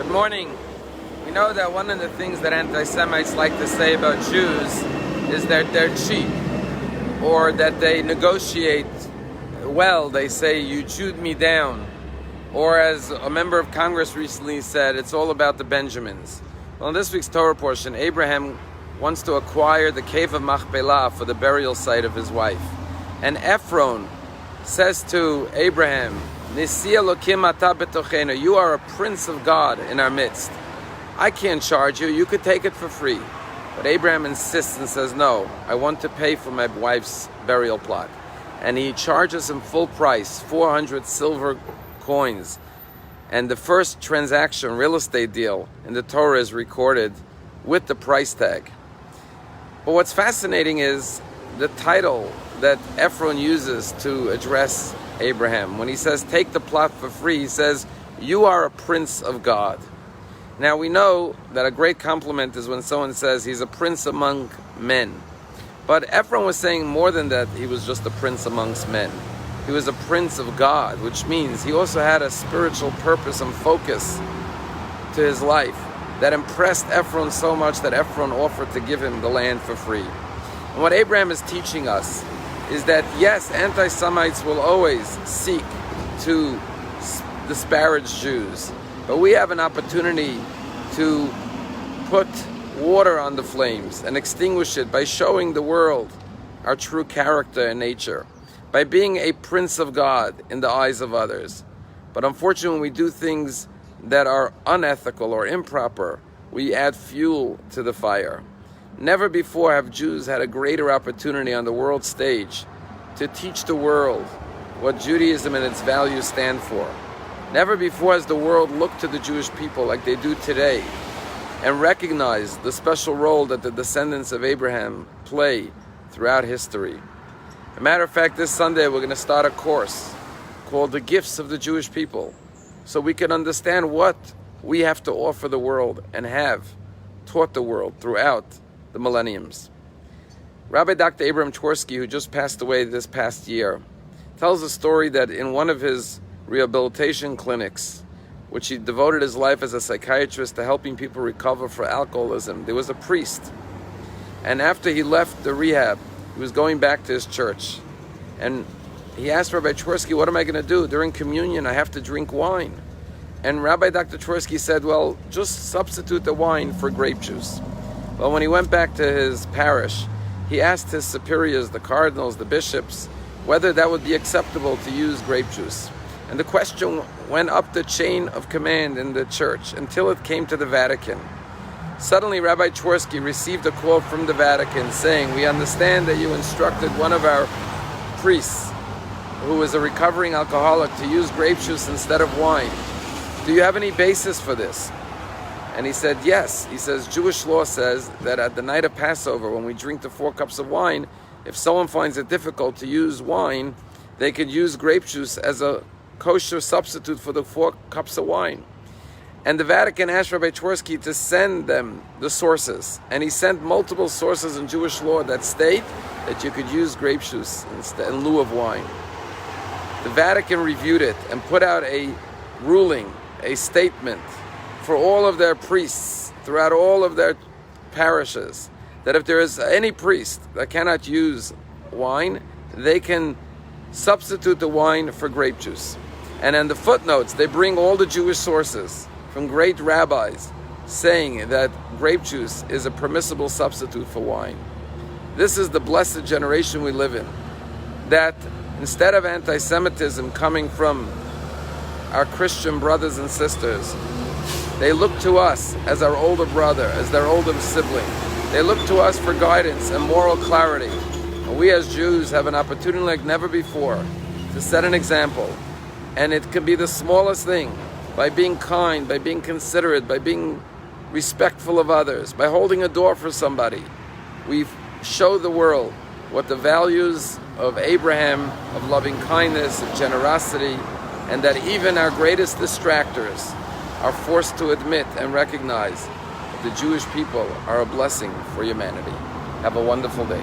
Good morning. We know that one of the things that anti-Semites like to say about Jews is that they're cheap, or that they negotiate well. They say, you chewed me down. Or as a member of Congress recently said, it's all about the Benjamins. Well, in this week's Torah portion, Abraham wants to acquire the cave of Machpelah for the burial site of his wife. And Ephron says to Abraham, Nisi Elokim ata betochenu, you are a prince of God in our midst. I can't charge you, you could take it for free. But Abraham insists and says, no, I want to pay for my wife's burial plot. And he charges him full price, 400 silver coins. And the first transaction, real estate deal, in the Torah is recorded with the price tag. But what's fascinating is the title that Ephron uses to address Abraham. When he says, take the plot for free, he says, you are a prince of God. Now we know that a great compliment is when someone says he's a prince among men. But Ephron was saying more than that, he was just a prince amongst men. He was a prince of God, which means he also had a spiritual purpose and focus to his life that impressed Ephron so much that Ephron offered to give him the land for free. And what Abraham is teaching us is that, yes, anti-Semites will always seek to disparage Jews, but we have an opportunity to put water on the flames and extinguish it by showing the world our true character and nature, by being a prince of God in the eyes of others. But unfortunately, when we do things that are unethical or improper, we add fuel to the fire. Never before have Jews had a greater opportunity on the world stage to teach the world what Judaism and its values stand for. Never before has the world looked to the Jewish people like they do today and recognized the special role that the descendants of Abraham play throughout history. As a matter of fact, this Sunday we're going to start a course called The Gifts of the Jewish People, so we can understand what we have to offer the world and have taught the world throughout the millenniums. Rabbi Dr. Abraham Twersky, who just passed away this past year, tells a story that in one of his rehabilitation clinics, which he devoted his life as a psychiatrist to helping people recover from alcoholism, there was a priest. And after he left the rehab, he was going back to his church. And he asked Rabbi Twersky, what am I going to do? During communion, I have to drink wine. And Rabbi Dr. Twersky said, well, just substitute the wine for grape juice. Well, when he went back to his parish, he asked his superiors, the cardinals, the bishops, whether that would be acceptable to use grape juice. And the question went up the chain of command in the church until it came to the Vatican. Suddenly, Rabbi Twersky received a call from the Vatican saying, we understand that you instructed one of our priests, who is a recovering alcoholic, to use grape juice instead of wine. Do you have any basis for this? And he said, yes. He says, Jewish law says that at the night of Passover, when we drink the 4 cups of wine, if someone finds it difficult to use wine, they could use grape juice as a kosher substitute for the 4 cups of wine. And the Vatican asked Rabbi Twersky to send them the sources. And he sent multiple sources in Jewish law that state that you could use grape juice in lieu of wine. The Vatican reviewed it and put out a ruling, a statement for all of their priests throughout all of their parishes, that if there is any priest that cannot use wine, they can substitute the wine for grape juice. And in the footnotes, they bring all the Jewish sources from great rabbis saying that grape juice is a permissible substitute for wine. This is the blessed generation we live in, that instead of anti-Semitism coming from our Christian brothers and sisters, they look to us as our older brother, as their older sibling. They look to us for guidance and moral clarity. And we as Jews have an opportunity like never before to set an example. And it can be the smallest thing, by being kind, by being considerate, by being respectful of others, by holding a door for somebody. We show the world what the values of Abraham, of loving kindness, of generosity, and that even our greatest distractors are forced to admit and recognize that the Jewish people are a blessing for humanity. Have a wonderful day.